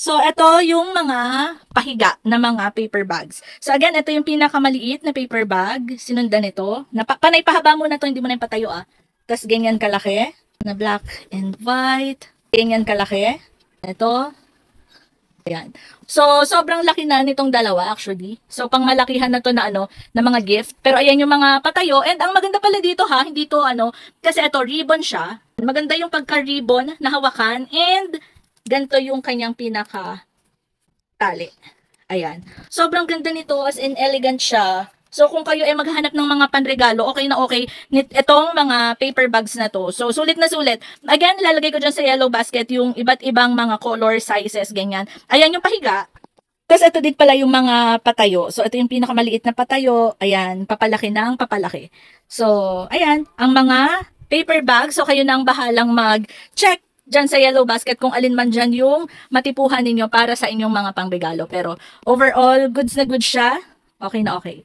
So, ito yung mga pahiga na mga paper bags. So, again, ito yung pinakamaliit na paper bag. Sinundan ito. Panay pahaba mo na to, hindi mo na yung patayo Tapos, ganyan kalaki. Na black and white. Ganyan kalaki. Ito. Ayan. So, sobrang laki na nitong dalawa actually. So, pang malakihan na to na na mga gift. Pero ayan yung mga patayo. And ang maganda pala dito hindi to kasi ito ribbon siya. Maganda yung pagka-ribbon na hawakan and ganito yung kanyang pinaka tali. Ayan. Sobrang ganda nito as in elegant siya. So, kung kayo ay maghahanap ng mga panregalo, okay na okay itong mga paper bags na to. So, sulit na sulit. Again, lalagay ko dyan sa yellow basket yung iba't ibang mga color sizes, ganyan. Ayan yung pahiga. Tapos, ito din pala yung mga patayo. So, ito yung pinakamaliit na patayo. Ayan, papalaki ng papalaki. So, ayan, ang mga paper bags. So, kayo na ang bahalang mag-check dyan sa yellow basket kung alin man dyan yung matipuhan ninyo para sa inyong mga pangbigalo. Pero, overall, goods na goods siya. Okay na okay.